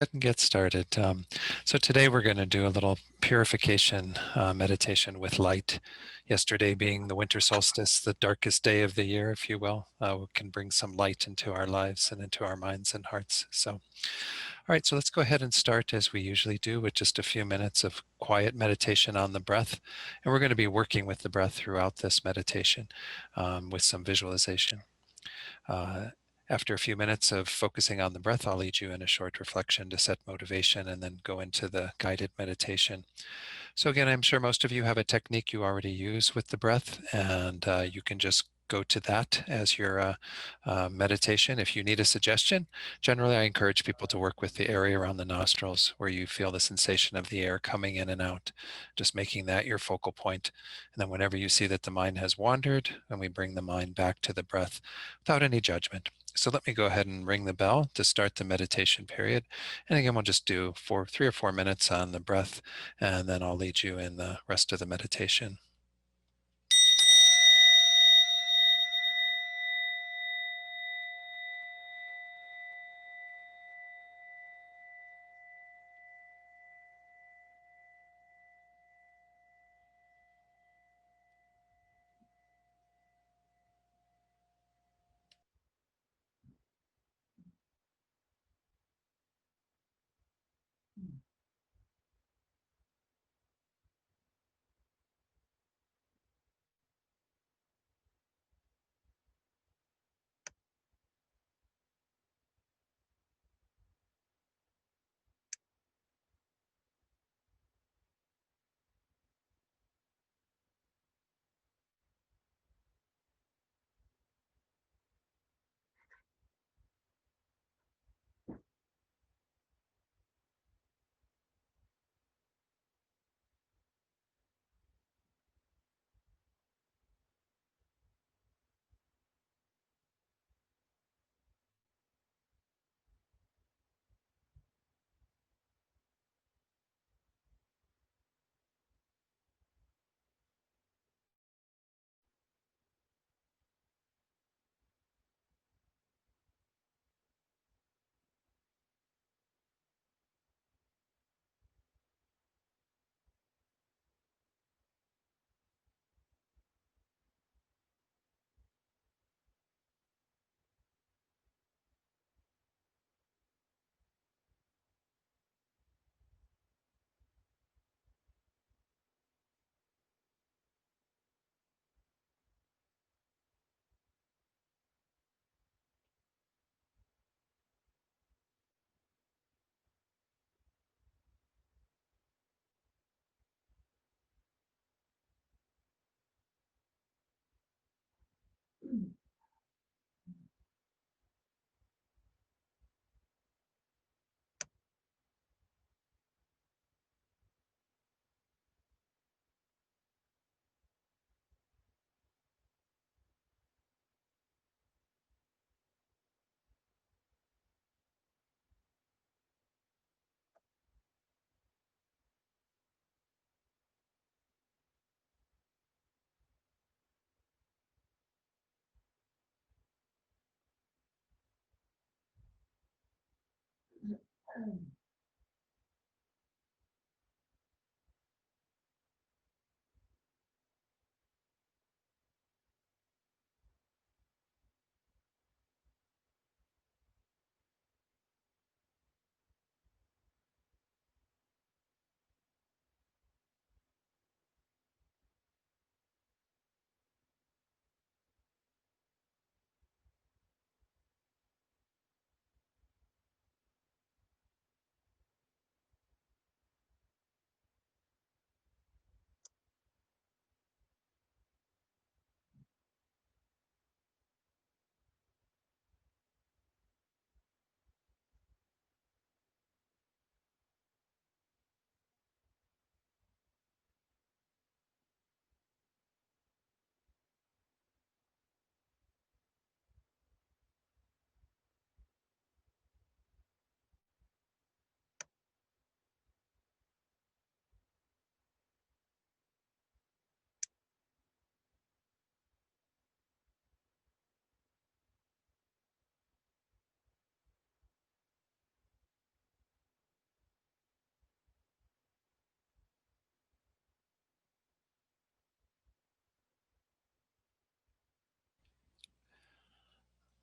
And get started. So today we're going to do a little purification meditation with light. Yesterday being the winter solstice, the darkest day of the year, if you will, we can bring some light into our lives and into our minds and hearts. So, all right, so let's go ahead and start as we usually do with just a few minutes of quiet meditation on the breath. And we're going to be working with the breath throughout this meditation with some visualization. Uh, After a few minutes of focusing on the breath, I'll lead you in a short reflection to set motivation and then go into the guided meditation. So, again, I'm sure most of you have a technique you already use with the breath, and you can just go to that as your meditation. If you need a suggestion, generally I encourage people to work with the area around the nostrils where you feel the sensation of the air coming in and out, just making that your focal point. And then whenever you see that the mind has wandered, then we bring the mind back to the breath without any judgment. So let me go ahead and ring the bell to start the meditation period. And again, we'll just do 3 or 4 minutes on the breath, and then I'll lead you in the rest of the meditation.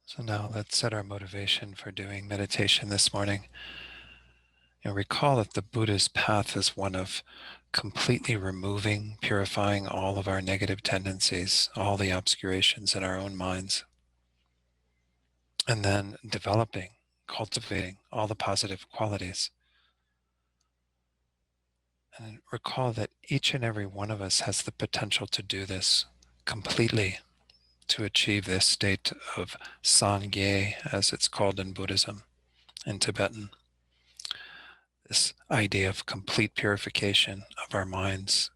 So now let's set our motivation for doing meditation this morning. Recall that the Buddha's path is one of completely removing, purifying all of our negative tendencies, all the obscurations in our own minds, and then developing, cultivating all the positive qualities. And recall that each and every one of us has the potential to do this completely, to achieve this state of Sangye, as it's called in Buddhism, in Tibetan. This idea of complete purification of our minds,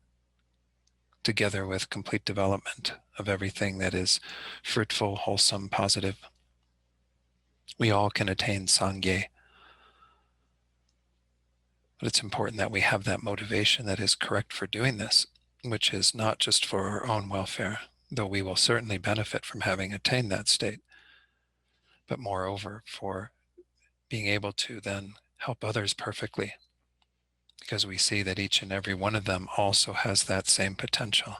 together with complete development of everything that is fruitful, wholesome, positive. We all can attain Sangye, but it's important that we have that motivation that is correct for doing this, which is not just for our own welfare, though we will certainly benefit from having attained that state, but moreover for being able to then help others perfectly, because we see that each and every one of them also has that same potential.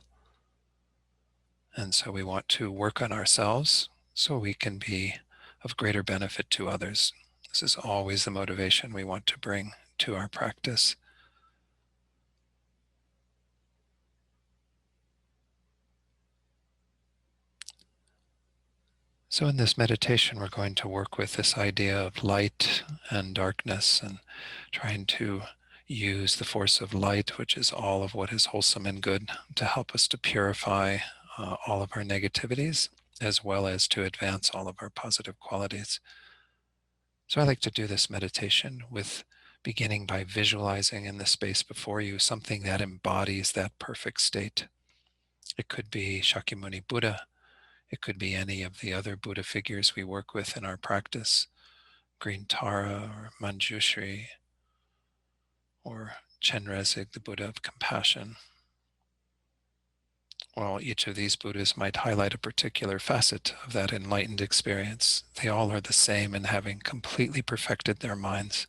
And so we want to work on ourselves so we can be of greater benefit to others. This is always the motivation we want to bring to our practice. So in this meditation, we're going to work with this idea of light and darkness, and trying to use the force of light, which is all of what is wholesome and good, to help us to purify all of our negativities, as well as to advance all of our positive qualities. So I like to do this meditation with beginning by visualizing in the space before you something that embodies that perfect state. It could be Shakyamuni Buddha. It could be any of the other Buddha figures we work with in our practice, Green Tara or Manjushri or Chenrezig, the Buddha of compassion. While each of these Buddhas might highlight a particular facet of that enlightened experience, they all are the same in having completely perfected their minds.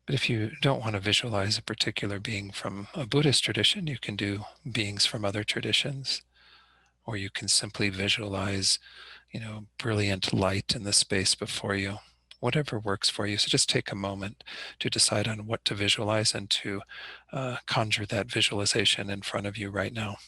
But if you don't want to visualize a particular being from a Buddhist tradition, you can do beings from other traditions, or you can simply visualize, brilliant light in the space before you, whatever works for you. So just take a moment to decide on what to visualize and to conjure that visualization in front of you right now.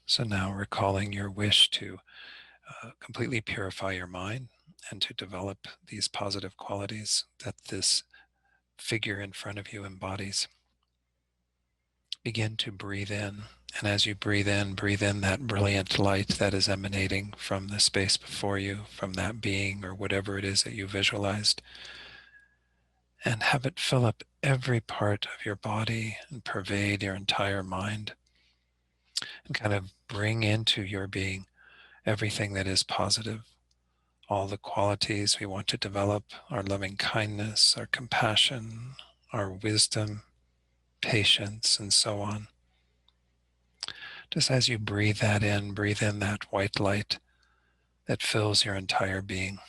So now recalling your wish to completely purify your mind and to develop these positive qualities that this figure in front of you embodies. Begin to breathe in. And as you breathe in that brilliant light that is emanating from the space before you, from that being or whatever it is that you visualized. And have it fill up every part of your body and pervade your entire mind. And kind of bring into your being everything that is positive, all the qualities we want to develop, our loving kindness, our compassion, our wisdom, patience, and so on. Just as you breathe in that white light that fills your entire being.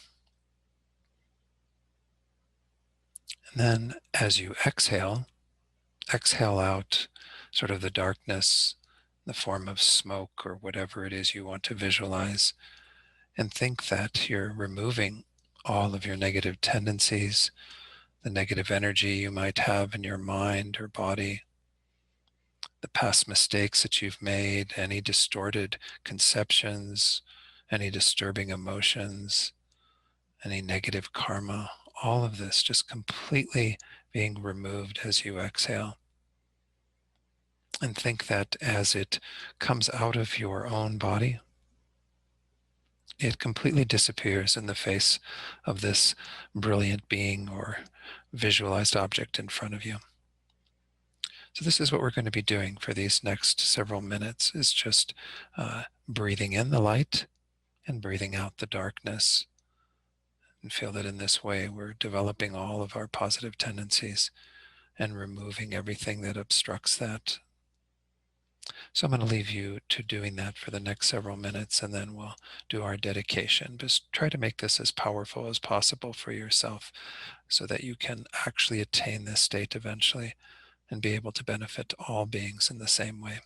And then as you exhale out sort of the darkness, the form of smoke or whatever it is you want to visualize, and think that you're removing all of your negative tendencies, the negative energy you might have in your mind or body, the past mistakes that you've made, any distorted conceptions, any disturbing emotions, any negative karma, all of this just completely being removed as you exhale. And think that as it comes out of your own body, it completely disappears in the face of this brilliant being or visualized object in front of you. So this is what we're going to be doing for these next several minutes, is just breathing in the light and breathing out the darkness. And feel that in this way we're developing all of our positive tendencies and removing everything that obstructs that. So I'm going to leave you to doing that for the next several minutes, and then we'll do our dedication. Just try to make this as powerful as possible for yourself so that you can actually attain this state eventually and be able to benefit all beings in the same way.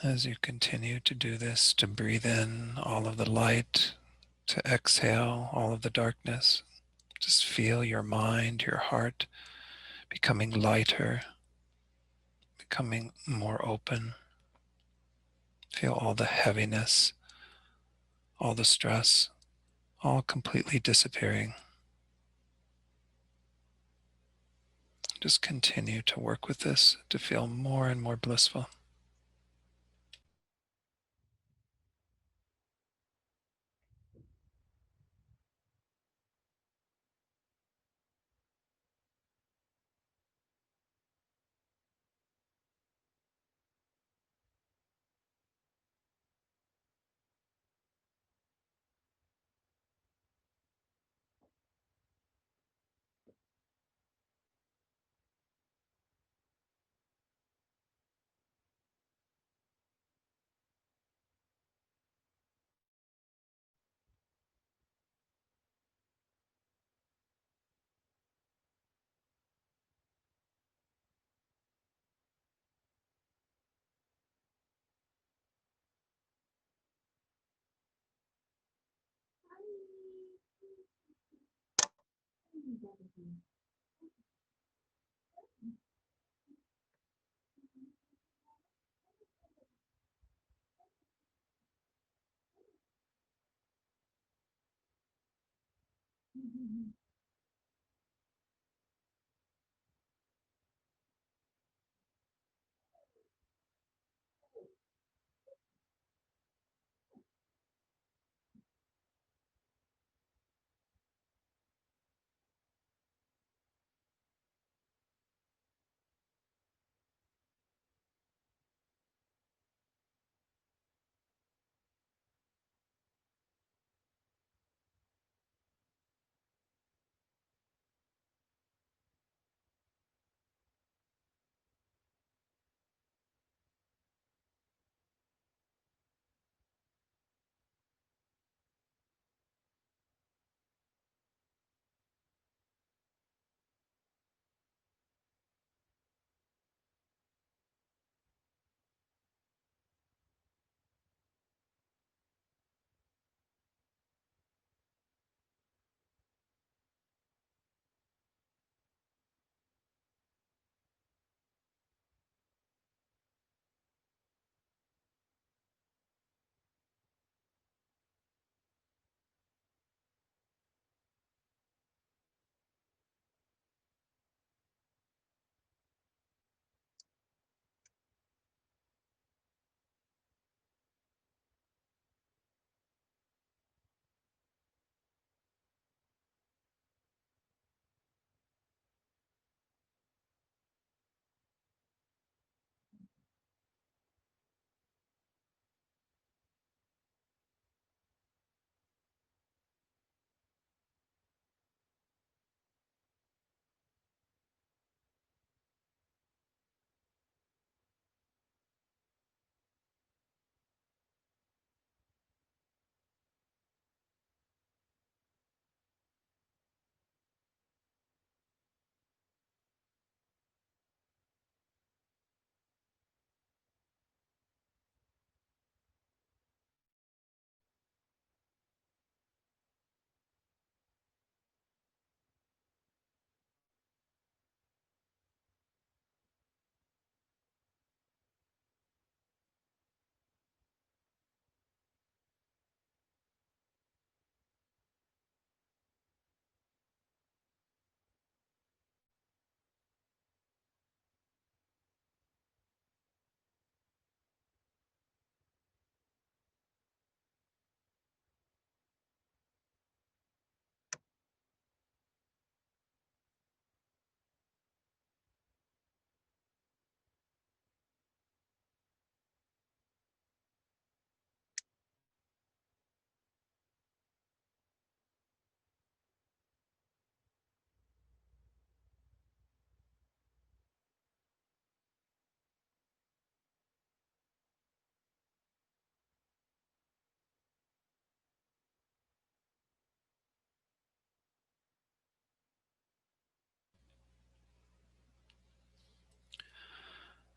As you continue to do this, to breathe in all of the light, to exhale all of the darkness, just feel your mind, your heart becoming lighter, becoming more open. Feel all the heaviness, all the stress, all completely disappearing. Just continue to work with this to feel more and more blissful.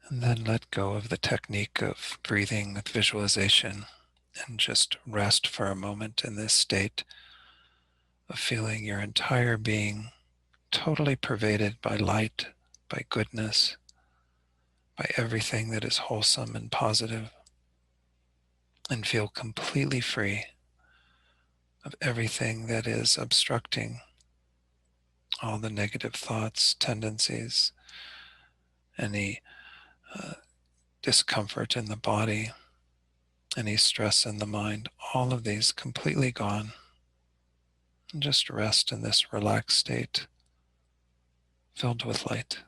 And then let go of the technique of breathing with visualization and just rest for a moment in this state of feeling your entire being totally pervaded by light, by goodness, by everything that is wholesome and positive, and feel completely free of everything that is obstructing all the negative thoughts, tendencies, any uh, discomfort in the body, any stress in the mind, all of these completely gone. And just rest in this relaxed state filled with light.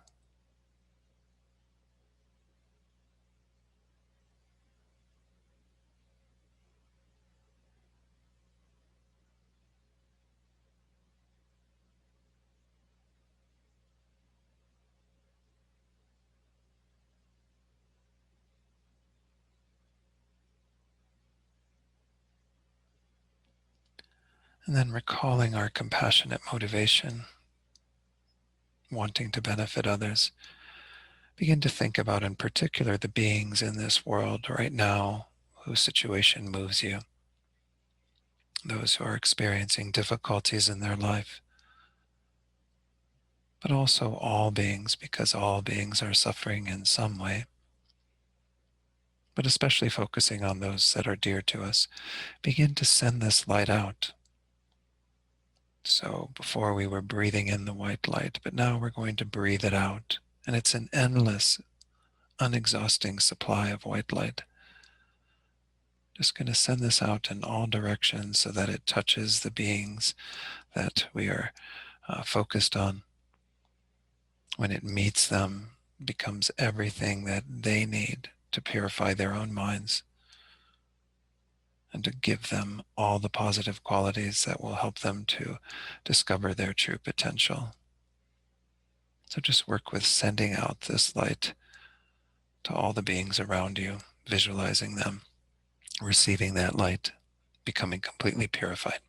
And then recalling our compassionate motivation, wanting to benefit others, begin to think about in particular the beings in this world right now whose situation moves you, those who are experiencing difficulties in their life, but also all beings, because all beings are suffering in some way, but especially focusing on those that are dear to us. Begin to send this light out. So before we were breathing in the white light, but now we're going to breathe it out. And it's an endless, unexhausting supply of white light. Just going to send this out in all directions so that it touches the beings that we are focused on. When it meets them, it becomes everything that they need to purify their own minds and to give them all the positive qualities that will help them to discover their true potential. So just work with sending out this light to all the beings around you, visualizing them, receiving that light, becoming completely purified.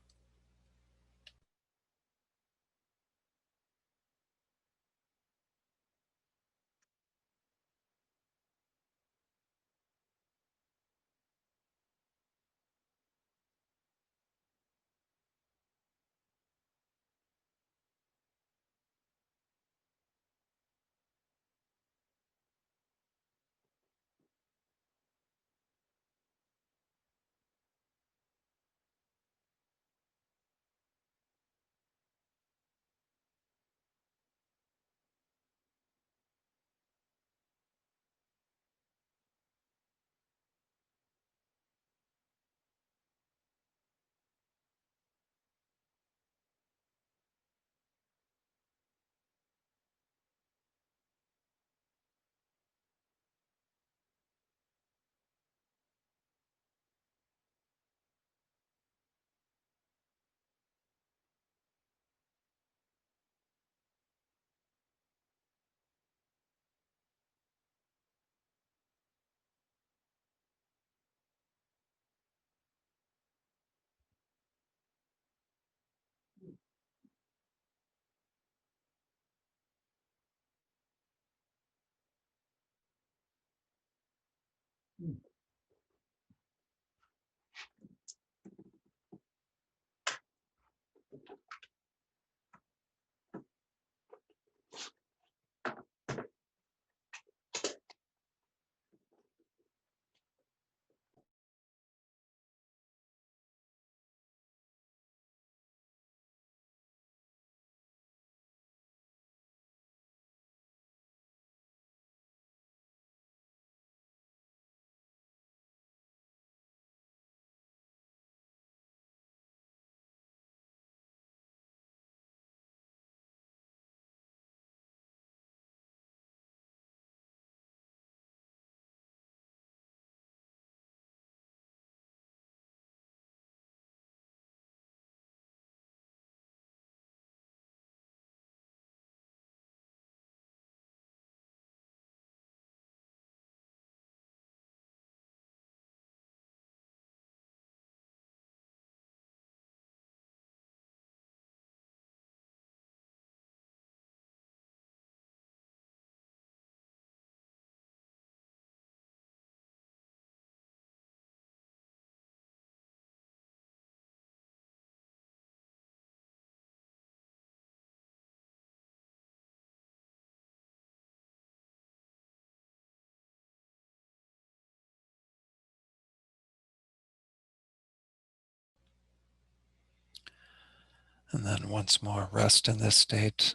And then once more, rest in this state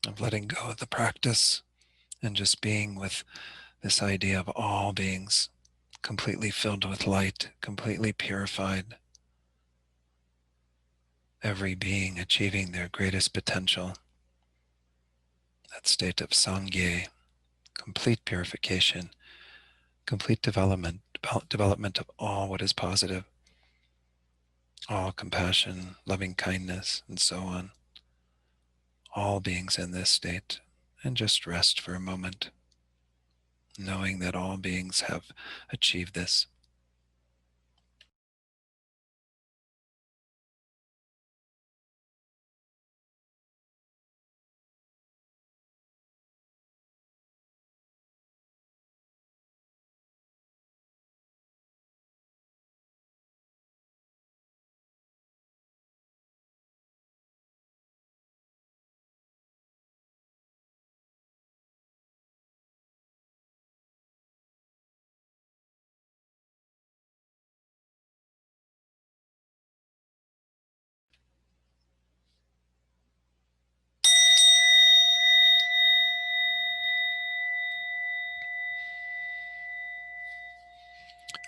of letting go of the practice and just being with this idea of all beings completely filled with light, completely purified, every being achieving their greatest potential, that state of Sangye, complete purification, complete development of all what is positive, all compassion, loving kindness, and so on. All beings in this state, and just rest for a moment, knowing that all beings have achieved this.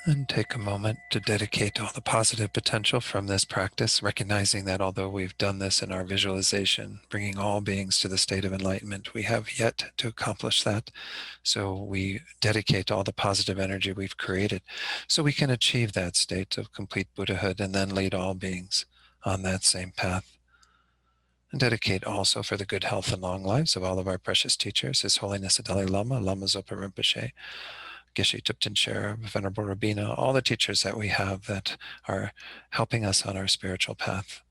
And take a moment to dedicate all the positive potential from this practice, recognizing that although we've done this in our visualization, bringing all beings to the state of enlightenment, we have yet to accomplish that. So we dedicate all the positive energy we've created so we can achieve that state of complete Buddhahood and then lead all beings on that same path. And dedicate also for the good health and long lives of all of our precious teachers, His Holiness the Dalai Lama, Lama Zopa Rinpoche, Geshe Tupten Sher, Venerable Rabina, all the teachers that we have that are helping us on our spiritual path.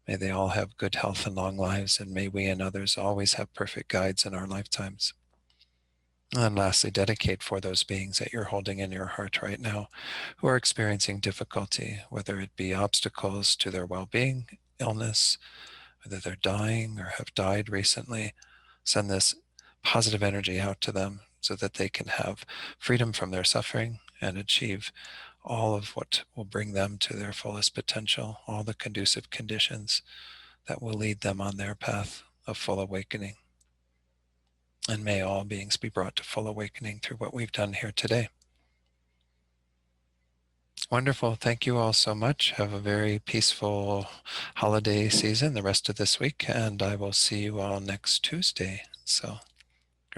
May they all have good health and long lives, and may we and others always have perfect guides in our lifetimes. And lastly, dedicate for those beings that you're holding in your heart right now who are experiencing difficulty, whether it be obstacles to their well-being, illness, whether they're dying or have died recently. Send this positive energy out to them so that they can have freedom from their suffering and achieve all of what will bring them to their fullest potential, all the conducive conditions that will lead them on their path of full awakening. And may all beings be brought to full awakening through what we've done here today. Wonderful. Thank you all so much. Have a very peaceful holiday season the rest of this week, and I will see you all next Tuesday. So